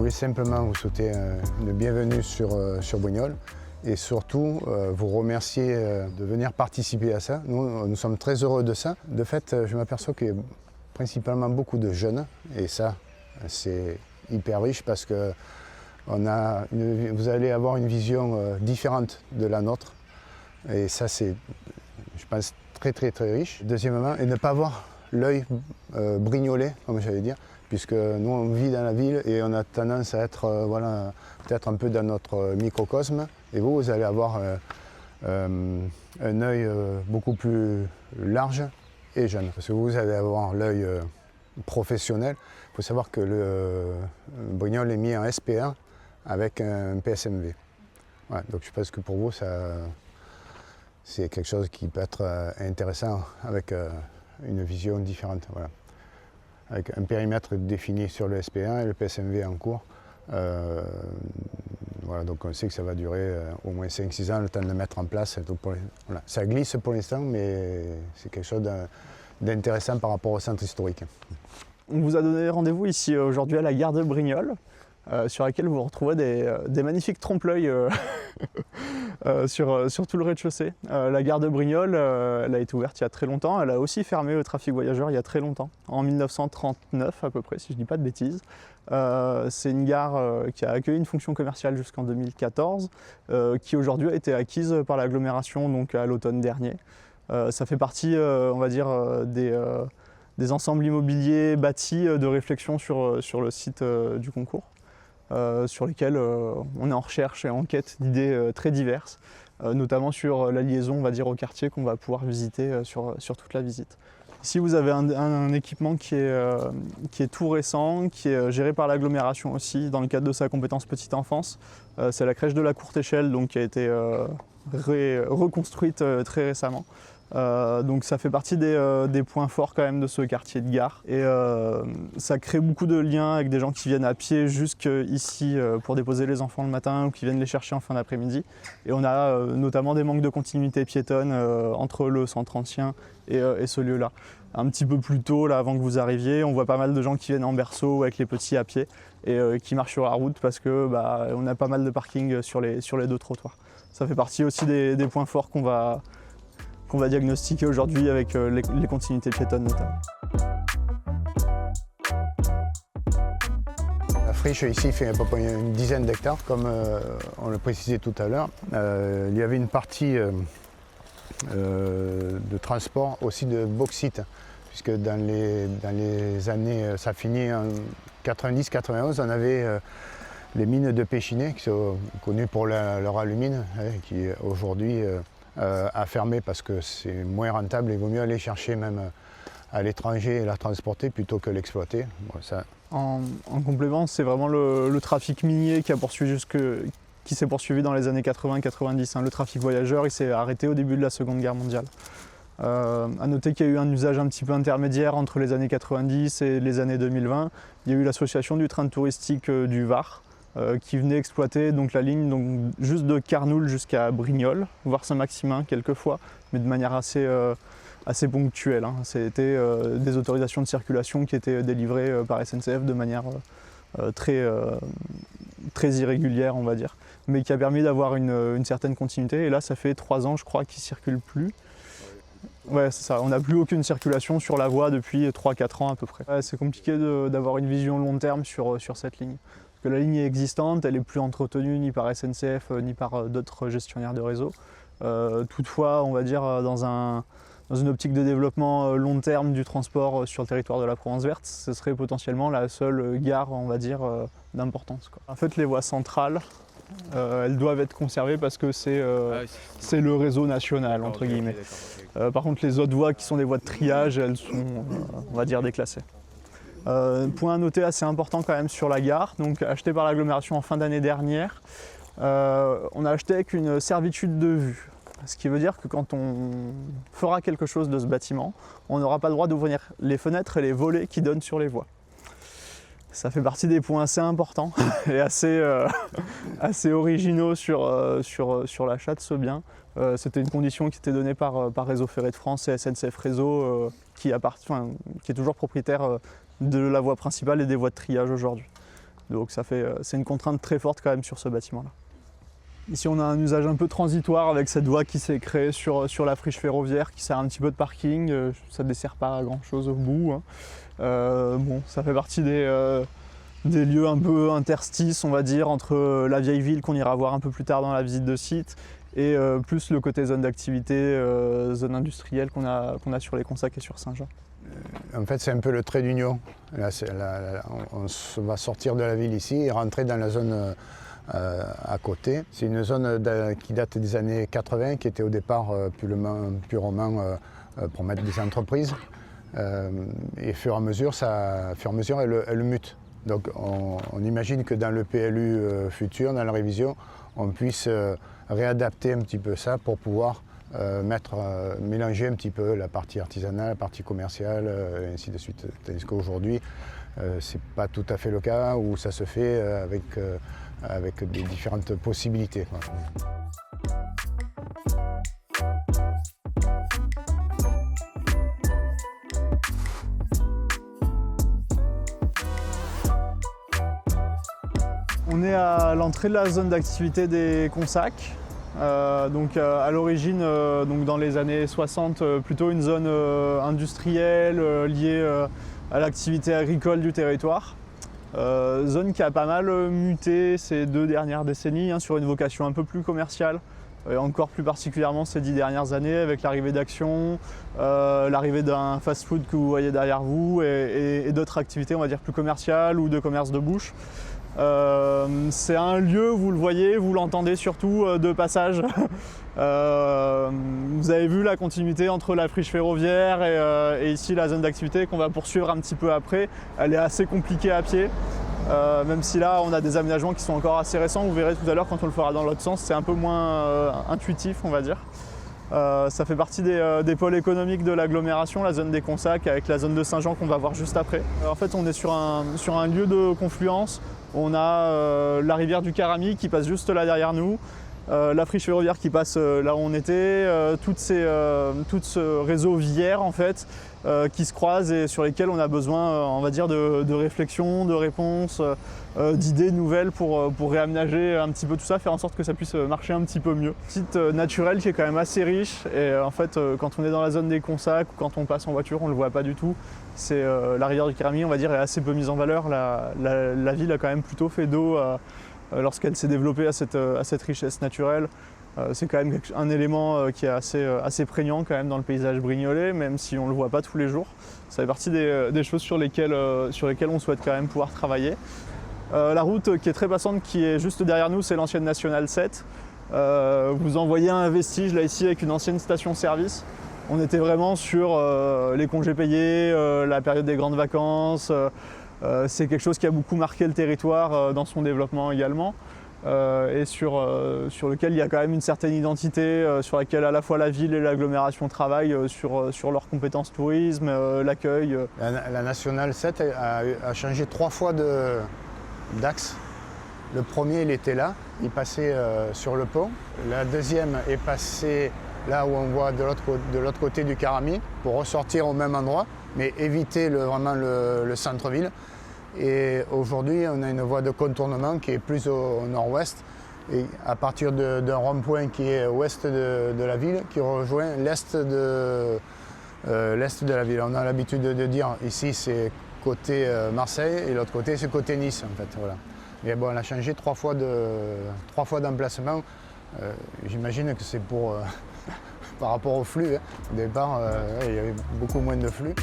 voulais simplement vous souhaiter une bienvenue sur Brignoles et surtout vous remercier de venir participer à ça. Nous sommes très heureux de ça. De fait, je m'aperçois qu'il y a principalement beaucoup de jeunes et ça, c'est hyper riche parce que vous allez avoir une vision différente de la nôtre et ça, c'est, je pense, très riche. Deuxièmement, et ne pas avoir l'œil brignolais, comme j'allais dire, puisque nous on vit dans la ville et on a tendance à être voilà, peut-être un peu dans notre microcosme. Et vous allez avoir un œil beaucoup plus large et jeune, parce que vous allez avoir l'œil professionnel. Il faut savoir que le Brignoles est mis en SP1 avec un PSMV. Voilà, donc je pense que pour vous, c'est quelque chose qui peut être intéressant avec une vision différente. Voilà. Avec un périmètre défini sur le SP1 et le PSMV en cours. Voilà, donc on sait que ça va durer au moins 5-6 ans, le temps de le mettre en place. Donc voilà. Ça glisse pour l'instant, mais c'est quelque chose d'intéressant par rapport au centre historique. On vous a donné rendez-vous ici aujourd'hui à la gare de Brignoles, sur laquelle vous retrouverez des magnifiques trompe-l'œil sur tout le rez-de-chaussée. La gare de Brignoles, elle a été ouverte il y a très longtemps. Elle a aussi fermé au trafic voyageurs il y a très longtemps, en 1939 à peu près, si je ne dis pas de bêtises. C'est une gare qui a accueilli une fonction commerciale jusqu'en 2014, qui aujourd'hui a été acquise par l'agglomération donc à l'automne dernier. Ça fait partie, on va dire, des ensembles immobiliers bâtis de réflexion sur le site du concours. Sur lesquels on est en recherche et en quête d'idées très diverses, notamment sur la liaison, on va dire, au quartier qu'on va pouvoir visiter sur toute la visite. Ici, vous avez un équipement qui est tout récent, qui est géré par l'agglomération aussi, dans le cadre de sa compétence petite enfance. C'est la crèche de la courte échelle, donc, qui a été reconstruite très récemment. Donc ça fait partie des points forts quand même de ce quartier de gare et ça crée beaucoup de liens avec des gens qui viennent à pied jusqu'ici pour déposer les enfants le matin ou qui viennent les chercher en fin d'après-midi. Et on a notamment des manques de continuité piétonne entre le centre ancien et ce lieu-là. Un petit peu plus tôt, là, avant que vous arriviez, on voit pas mal de gens qui viennent en berceau avec les petits à pied et qui marchent sur la route parce que on a pas mal de parking sur les deux trottoirs. Ça fait partie aussi des points forts qu'on va diagnostiquer aujourd'hui avec les continuités piétonnes notamment. La friche ici fait à peu près une dizaine d'hectares, comme on le précisait tout à l'heure. Il y avait une partie de transport aussi de bauxite, puisque dans les années, ça finit en 90-91, on avait les mines de Péchinet, qui sont connues pour leur alumine, qui aujourd'hui à fermer parce que c'est moins rentable et il vaut mieux aller chercher même à l'étranger et la transporter plutôt que l'exploiter. Bon, ça... En complément, c'est vraiment le trafic minier qui s'est poursuivi dans les années 80-90. Le trafic voyageur, il s'est arrêté au début de la Seconde Guerre mondiale. À noter qu'il y a eu un usage un petit peu intermédiaire entre les années 90 et les années 2020. Il y a eu l'association du train touristique du Var, qui venait exploiter donc, la ligne donc, juste de Carnoules jusqu'à Brignoles, voire Saint-Maximin quelquefois, mais de manière assez ponctuelle. C'était des autorisations de circulation qui étaient délivrées par SNCF de manière très irrégulière, on va dire, mais qui a permis d'avoir une certaine continuité. Et là, ça fait 3 ans, je crois, qu'ils ne circulent plus. Ouais, c'est ça. On n'a plus aucune circulation sur la voie depuis 3-4 ans à peu près. Ouais, c'est compliqué d'avoir une vision long terme sur cette ligne. Que la ligne est existante, elle n'est plus entretenue ni par SNCF ni par d'autres gestionnaires de réseau. Toutefois, on va dire dans une optique de développement long terme du transport sur le territoire de la Provence verte, ce serait potentiellement la seule gare, on va dire, d'importance. En fait, les voies centrales, elles doivent être conservées parce que c'est le réseau national, entre guillemets. Par contre, les autres voies qui sont des voies de triage, elles sont, on va dire, déclassées. Point à noter assez important quand même sur la gare, donc acheté par l'agglomération en fin d'année dernière, on a acheté avec une servitude de vue. Ce qui veut dire que quand on fera quelque chose de ce bâtiment, on n'aura pas le droit d'ouvrir les fenêtres et les volets qui donnent sur les voies. Ça fait partie des points assez importants et assez originaux sur l'achat de ce bien. C'était une condition qui était donnée par Réseau Ferré de France et SNCF Réseau, qui est toujours propriétaire de la voie principale et des voies de triage aujourd'hui. Donc c'est une contrainte très forte quand même sur ce bâtiment-là. Ici on a un usage un peu transitoire avec cette voie qui s'est créée sur la friche ferroviaire qui sert un petit peu de parking. Ça ne dessert pas grand chose au bout, hein. Bon, ça fait partie des lieux un peu interstices, on va dire, entre la vieille ville qu'on ira voir un peu plus tard dans la visite de site et plus le côté zone d'activité, zone industrielle qu'on a sur les Consacs et sur Saint-Jean. En fait, c'est un peu le trait d'union. Là, on va sortir de la ville ici et rentrer dans la zone à côté. C'est une zone qui date des années 80, qui était au départ purement pour mettre des entreprises. Et au fur et à mesure, elle mute. Donc on imagine que dans le PLU futur, dans la révision, on puisse réadapter un petit peu ça pour pouvoir mélanger un petit peu la partie artisanale, la partie commerciale, et ainsi de suite. Tandis qu'aujourd'hui, ce n'est pas tout à fait le cas, où ça se fait avec des différentes possibilités, quoi. On est à l'entrée de la zone d'activité des Consacs. À l'origine, dans les années 60, plutôt une zone industrielle liée à l'activité agricole du territoire. Zone qui a pas mal muté ces 2 dernières décennies, hein, sur une vocation un peu plus commerciale, et encore plus particulièrement ces 10 dernières années avec l'arrivée d'Action, l'arrivée d'un fast-food que vous voyez derrière vous et d'autres activités, on va dire, plus commerciales ou de commerce de bouche. C'est un lieu, vous le voyez, vous l'entendez surtout de passage. Vous avez vu la continuité entre la friche ferroviaire et ici la zone d'activité qu'on va poursuivre un petit peu après. Elle est assez compliquée à pied, même si là on a des aménagements qui sont encore assez récents. Vous verrez tout à l'heure quand on le fera dans l'autre sens, c'est un peu moins intuitif, on va dire. Ça fait partie des pôles économiques de l'agglomération, la zone des Consacs avec la zone de Saint-Jean qu'on va voir juste après. En fait on est sur un lieu de confluence. On a la rivière du Caramy qui passe juste là derrière nous, la friche ferroviaire qui passe là où on était, tout ce réseau viaire en fait qui se croisent et sur lesquels on a besoin, on va dire, de réflexion, de réponses, d'idées nouvelles pour réaménager un petit peu tout ça, faire en sorte que ça puisse marcher un petit peu mieux. Site naturel qui est quand même assez riche et en fait quand on est dans la zone des Consacs ou quand on passe en voiture on ne le voit pas du tout. C'est la rivière du Caramy, on va dire, est assez peu mise en valeur. La ville a quand même plutôt fait d'eau lorsqu'elle s'est développée à cette richesse naturelle. C'est quand même un élément qui est assez prégnant quand même dans le paysage brignolais, même si on ne le voit pas tous les jours. Ça fait partie des choses sur lesquelles on souhaite quand même pouvoir travailler. La route qui est très passante, qui est juste derrière nous, c'est l'ancienne Nationale 7. Vous en voyez un vestige là ici avec une ancienne station-service. On était vraiment sur les congés payés, la période des grandes vacances. C'est quelque chose qui a beaucoup marqué le territoire dans son développement également. Et sur lequel il y a quand même une certaine identité, sur laquelle à la fois la ville et l'agglomération travaillent sur leurs compétences tourisme, l'accueil. La Nationale 7 a changé 3 fois d'axe. Le premier, il était là, il passait sur le pont. La deuxième est passée là où on voit de l'autre côté du Caramy, pour ressortir au même endroit, mais éviter vraiment le centre-ville. Et aujourd'hui, on a une voie de contournement qui est plus au nord-ouest, et à partir d'un rond-point qui est ouest de la ville, qui rejoint l'est de la ville. On a l'habitude de dire ici c'est côté Marseille et l'autre côté c'est côté Nice en fait. Voilà. Mais bon, on a changé 3 fois d'emplacement. J'imagine que c'est pour par rapport au flux. Hein. Au départ, il y avait beaucoup moins de flux.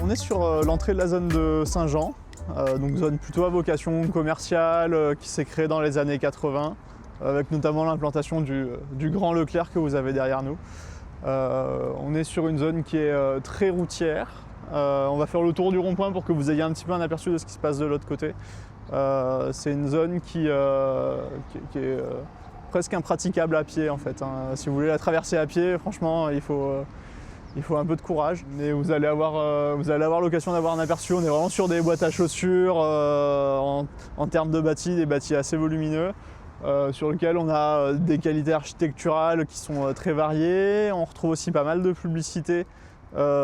On est sur l'entrée de la zone de Saint-Jean, donc zone plutôt à vocation commerciale qui s'est créée dans les années 80, avec notamment l'implantation du Grand Leclerc que vous avez derrière nous. On est sur une zone qui est très routière. On va faire le tour du rond-point pour que vous ayez un petit peu un aperçu de ce qui se passe de l'autre côté. C'est une zone qui est presque impraticable à pied en fait. Hein. Si vous voulez la traverser à pied, franchement, il faut un peu de courage, mais vous allez avoir l'occasion d'avoir un aperçu. On est vraiment sur des boîtes à chaussures en termes de bâtis, des bâtis assez volumineux. sur lequel on a des qualités architecturales qui sont très variées. On retrouve aussi pas mal de publicité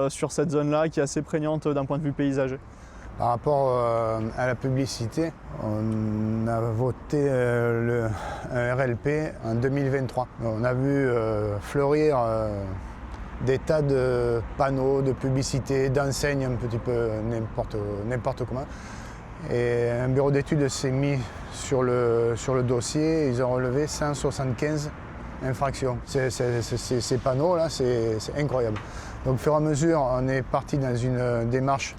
sur cette zone-là qui est assez prégnante d'un point de vue paysager. Par rapport à la publicité, on a voté un RLP en 2023. On a vu fleurir des tas de panneaux, de publicité, d'enseignes un petit peu n'importe comment. Et un bureau d'études s'est mis sur le dossier, ils ont relevé 175 infractions. Ces panneaux-là, c'est incroyable. Donc au fur et à mesure, on est parti dans une démarche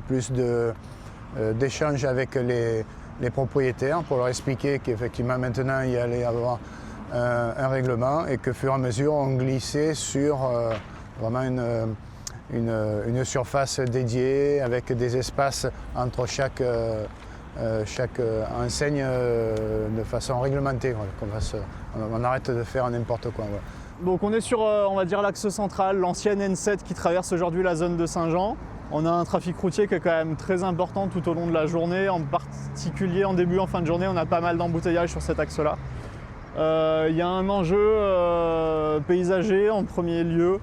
plus d'échange avec les propriétaires pour leur expliquer qu'effectivement maintenant il y allait avoir un règlement et que fur et à mesure on glissait sur vraiment une surface dédiée avec des espaces entre chaque enseigne de façon réglementée. On arrête de faire n'importe quoi. Ouais. Donc on est sur on va dire l'axe central, l'ancienne N7 qui traverse aujourd'hui la zone de Saint-Jean. On a un trafic routier qui est quand même très important tout au long de la journée, en particulier en début, en fin de journée, on a pas mal d'embouteillages sur cet axe-là. Il y a un enjeu paysager en premier lieu,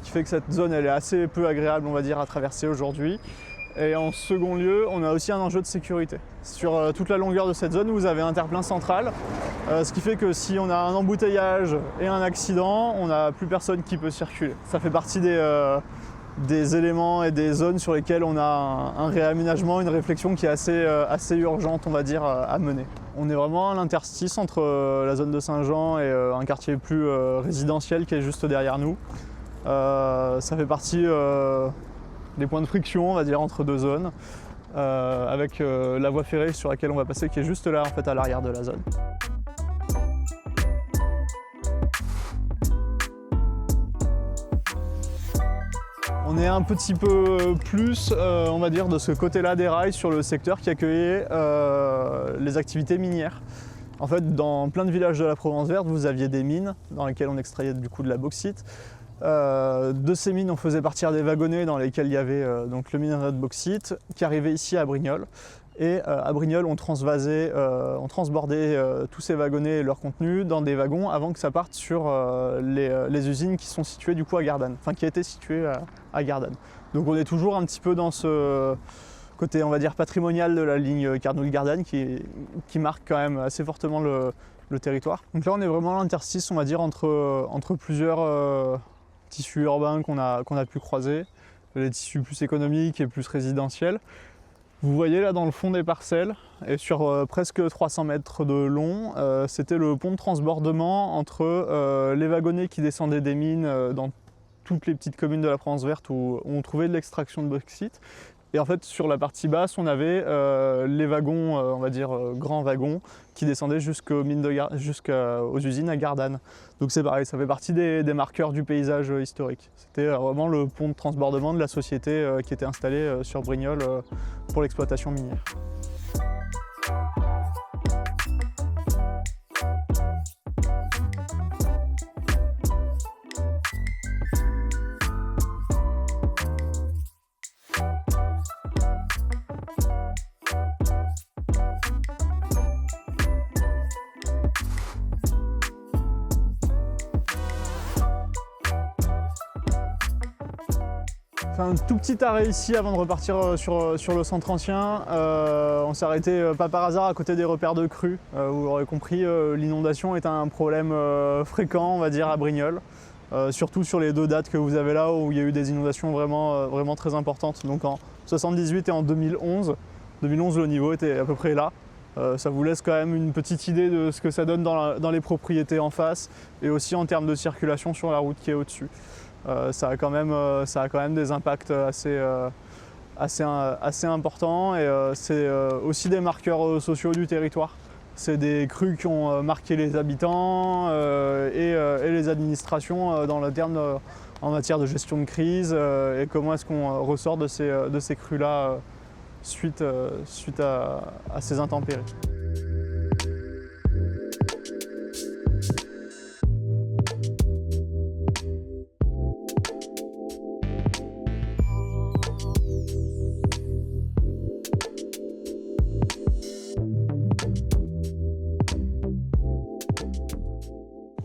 qui fait que cette zone elle est assez peu agréable on va dire à traverser aujourd'hui. Et en second lieu, on a aussi un enjeu de sécurité. Sur toute la longueur de cette zone, vous avez un terre-plein central, ce qui fait que si on a un embouteillage et un accident, on n'a plus personne qui peut circuler. Ça fait partie des éléments et des zones sur lesquelles on a un réaménagement, une réflexion qui est assez urgente on va dire à mener. On est vraiment à l'interstice entre la zone de Saint-Jean et un quartier plus résidentiel qui est juste derrière nous. Ça fait partie des points de friction on va dire entre deux zones avec la voie ferrée sur laquelle on va passer qui est juste là en fait à l'arrière de la zone. On est un petit peu plus, on va dire, de ce côté-là des rails sur le secteur qui accueillait les activités minières. En fait, dans plein de villages de la Provence verte, vous aviez des mines dans lesquelles on extrayait du coup de la bauxite. De ces mines, on faisait partir des wagonnets dans lesquels il y avait donc le minerai de bauxite qui arrivait ici à Brignoles. Et à Brignoles, on transbordait tous ces wagonnets et leur contenu dans des wagons avant que ça parte sur les usines qui sont situées du coup à Gardanne, enfin qui étaient situées à Gardanne. Donc on est toujours un petit peu dans ce côté on va dire patrimonial de la ligne Carnoul-Gardanne qui marque quand même assez fortement le territoire. Donc là on est vraiment à l'interstice on va dire entre plusieurs tissus urbains qu'on a pu croiser, les tissus plus économiques et plus résidentiels. Vous voyez là dans le fond des parcelles, et sur presque 300 mètres de long, c'était le pont de transbordement entre les wagonnets qui descendaient des mines dans toutes les petites communes de la Provence verte où on trouvait de l'extraction de bauxite. Et en fait sur la partie basse on avait les wagons, on va dire grands wagons, qui descendaient jusqu'aux usines à Gardanne. Donc c'est pareil, ça fait partie des marqueurs du paysage historique. C'était vraiment le pont de transbordement de la société qui était installée sur Brignoles pour l'exploitation minière. Fait un tout petit arrêt ici avant de repartir sur le centre ancien. On s'est arrêté pas par hasard à côté des repères de crues. Vous l'aurez compris, l'inondation est un problème fréquent on va dire à Brignoles. Surtout sur les deux dates que vous avez là où il y a eu des inondations vraiment très importantes. Donc en 78 et en 2011. 2011 le niveau était à peu près là. Ça vous laisse quand même une petite idée de ce que ça donne dans les propriétés en face et aussi en termes de circulation sur la route qui est au-dessus. Ça a quand même des impacts assez importants et c'est aussi des marqueurs sociaux du territoire. C'est des crues qui ont marqué les habitants et les administrations en matière de gestion de crise et comment est-ce qu'on ressort de ces crues-là suite à ces intempéries.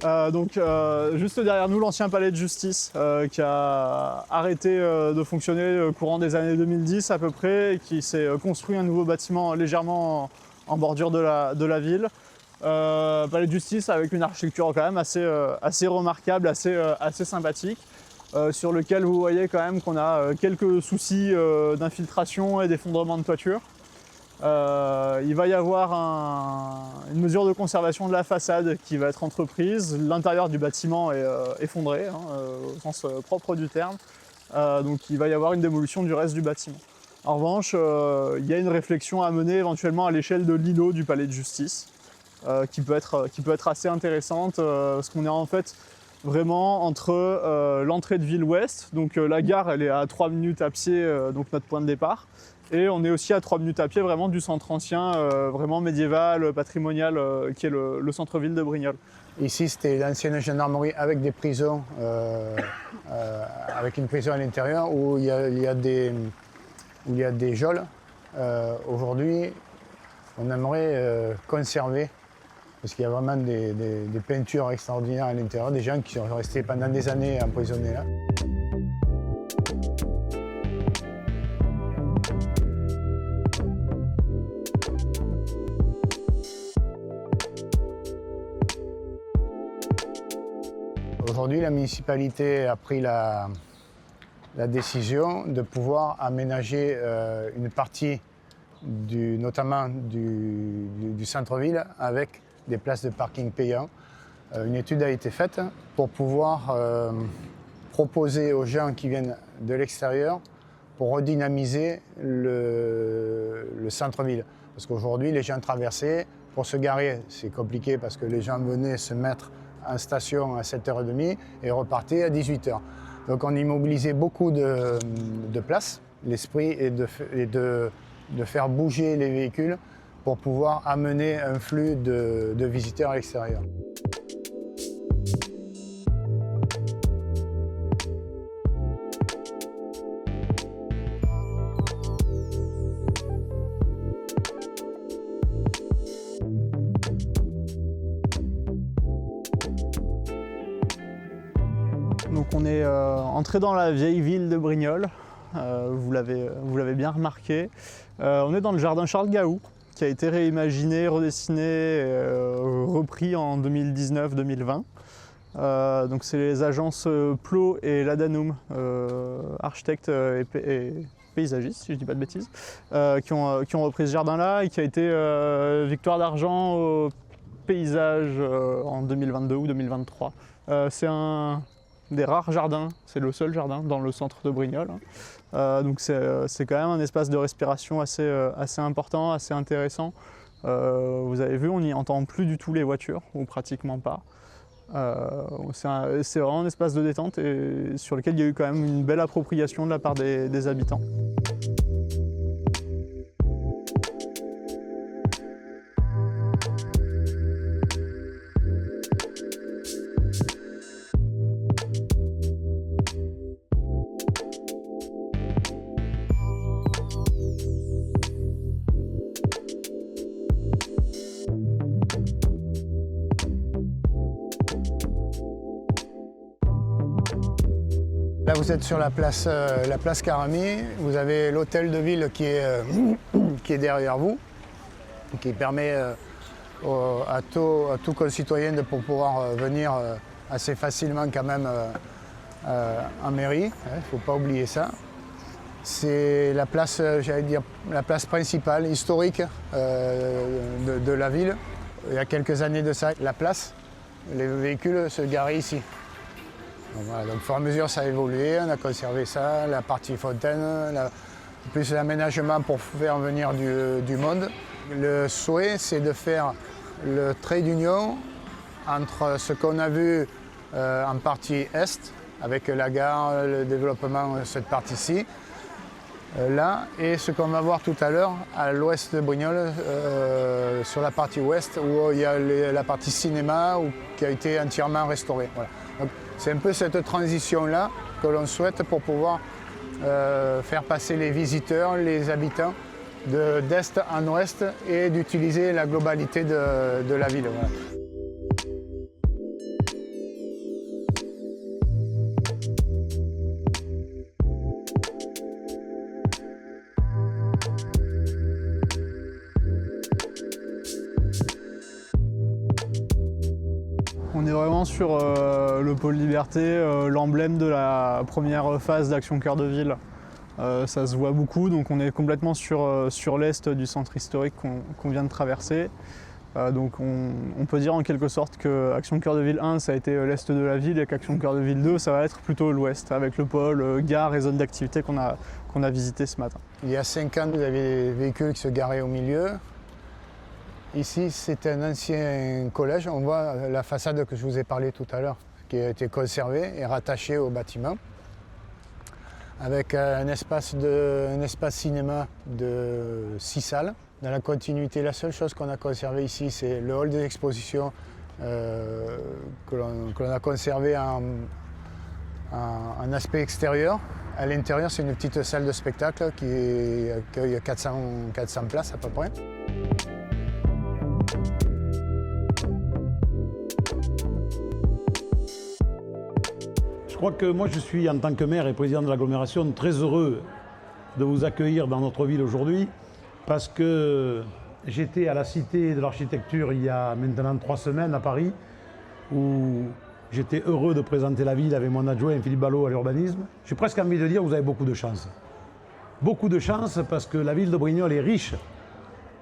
Juste derrière nous, l'ancien palais de justice qui a arrêté de fonctionner au courant des années 2010 à peu près et qui s'est construit un nouveau bâtiment légèrement en bordure de la ville. Palais de justice avec une architecture quand même assez remarquable, assez sympathique, sur lequel vous voyez quand même qu'on a quelques soucis d'infiltration et d'effondrement de toiture. Il va y avoir une mesure de conservation de la façade qui va être entreprise. L'intérieur du bâtiment est effondré, au sens propre du terme. Donc il va y avoir une démolition du reste du bâtiment. En revanche, il y a une réflexion à mener éventuellement à l'échelle de l'îlot du palais de justice, qui peut être assez intéressante, parce qu'on est en fait vraiment entre l'entrée de ville ouest, donc la gare elle est à 3 minutes à pied, donc notre point de départ. Et on est aussi à 3 minutes à pied vraiment du centre ancien, vraiment médiéval, patrimonial, qui est le centre-ville de Brignoles. Ici, c'était l'ancienne gendarmerie avec des prisons, avec une prison à l'intérieur où il y a des geôles. Aujourd'hui, on aimerait conserver, parce qu'il y a vraiment des peintures extraordinaires à l'intérieur, des gens qui sont restés pendant des années emprisonnés là. Aujourd'hui, la municipalité a pris la décision de pouvoir aménager une partie notamment du centre-ville avec des places de parking payants. Une étude a été faite pour pouvoir proposer aux gens qui viennent de l'extérieur pour redynamiser le centre-ville. Parce qu'aujourd'hui, les gens traversaient pour se garer. C'est compliqué parce que les gens venaient se mettre en station à 7h30 et repartaient à 18h. Donc on immobilisait beaucoup de places. L'esprit est de faire bouger les véhicules pour pouvoir amener un flux de visiteurs à l'extérieur. Donc on est entré dans la vieille ville de Brignoles, vous l'avez bien remarqué. On est dans le jardin Charles Gahout, qui a été réimaginé, redessiné, repris en 2019-2020. Donc c'est les agences Plot et Ladanum, architectes et paysagistes, si je ne dis pas de bêtises, qui ont repris ce jardin-là et qui a été victoire d'argent au paysage en 2022 ou 2023. C'est un des rares jardins, c'est le seul jardin dans le centre de Brignoles. Donc c'est quand même un espace de respiration assez important, assez intéressant. Vous avez vu, on n'y entend plus du tout les voitures, ou pratiquement pas. C'est vraiment un espace de détente et sur lequel il y a eu quand même une belle appropriation de la part des habitants. Là, vous êtes sur la place Carami. Vous avez l'hôtel de ville qui est derrière vous, qui permet à tout concitoyen de pouvoir venir assez facilement quand même en mairie. Il ne faut pas oublier ça. C'est la place, j'allais dire, la place principale, historique de la ville. Il y a quelques années de ça, la place, les véhicules se garaient ici. Donc, voilà, donc, au fur et à mesure, ça a évolué, on a conservé ça, la partie fontaine, plus l'aménagement pour faire venir du monde. Le souhait, c'est de faire le trait d'union entre ce qu'on a vu en partie est, avec la gare, le développement de cette partie-ci, là, et ce qu'on va voir tout à l'heure à l'ouest de Brignoles, sur la partie ouest, où il y a la partie cinéma qui a été entièrement restaurée. Voilà. C'est un peu cette transition-là que l'on souhaite pour pouvoir faire passer les visiteurs, les habitants d'est en ouest et d'utiliser la globalité de la ville. Voilà. On est vraiment sur le pôle Liberté, l'emblème de la première phase d'Action Cœur de Ville. Ça se voit beaucoup, donc on est complètement sur l'est du centre historique qu'on vient de traverser. Donc on peut dire en quelque sorte que Action Cœur de Ville 1, ça a été l'est de la ville, et qu'Action Cœur de Ville 2, ça va être plutôt l'ouest, avec le pôle gare et zone d'activité qu'on a visité ce matin. Il y a 5 ans, vous avez des véhicules qui se garaient au milieu. Ici, c'est un ancien collège. On voit la façade que je vous ai parlé tout à l'heure, qui a été conservée et rattachée au bâtiment, avec un espace cinéma de 6 salles. Dans la continuité, la seule chose qu'on a conservée ici, c'est le hall des expositions que l'on a conservé en aspect extérieur. À l'intérieur, c'est une petite salle de spectacle qui accueille 400 places à peu près. Je crois que moi je suis en tant que maire et président de l'agglomération très heureux de vous accueillir dans notre ville aujourd'hui parce que j'étais à la Cité de l'Architecture il y a maintenant 3 semaines à Paris où j'étais heureux de présenter la ville avec mon adjoint Philippe Ballot à l'urbanisme. J'ai presque envie de dire que vous avez beaucoup de chance. Beaucoup de chance parce que la ville de Brignoles est riche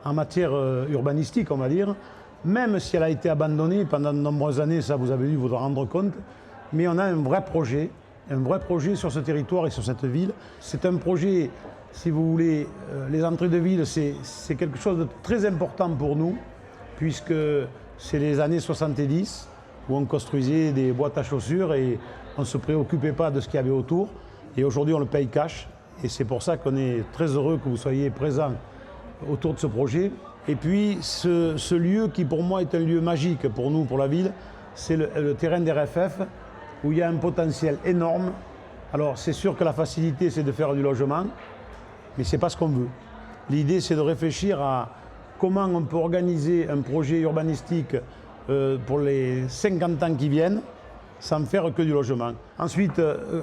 en matière urbanistique, on va dire, même si elle a été abandonnée pendant de nombreuses années, ça vous avez dû vous en rendre compte. Mais on a un vrai projet sur ce territoire et sur cette ville. C'est un projet, si vous voulez, les entrées de ville, c'est quelque chose de très important pour nous, puisque c'est les années 70 où on construisait des boîtes à chaussures et on ne se préoccupait pas de ce qu'il y avait autour. Et aujourd'hui, on le paye cash. Et c'est pour ça qu'on est très heureux que vous soyez présents autour de ce projet. Et puis, ce lieu qui, pour moi, est un lieu magique pour nous, pour la ville, c'est le terrain des RFF, où il y a un potentiel énorme. Alors c'est sûr que la facilité c'est de faire du logement, mais ce n'est pas ce qu'on veut. L'idée c'est de réfléchir à comment on peut organiser un projet urbanistique pour les 50 ans qui viennent, sans faire que du logement. Ensuite,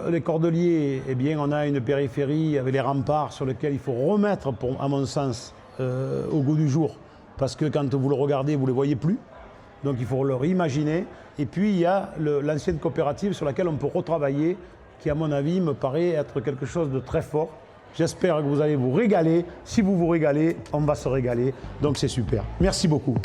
les Cordeliers, eh bien, on a une périphérie avec les remparts sur lesquels il faut remettre, à mon sens, au goût du jour, parce que quand vous le regardez, vous ne les voyez plus. Donc il faut le réimaginer. Et puis il y a l'ancienne coopérative sur laquelle on peut retravailler, qui à mon avis me paraît être quelque chose de très fort. J'espère que vous allez vous régaler. Si vous vous régalez, on va se régaler. Donc c'est super. Merci beaucoup.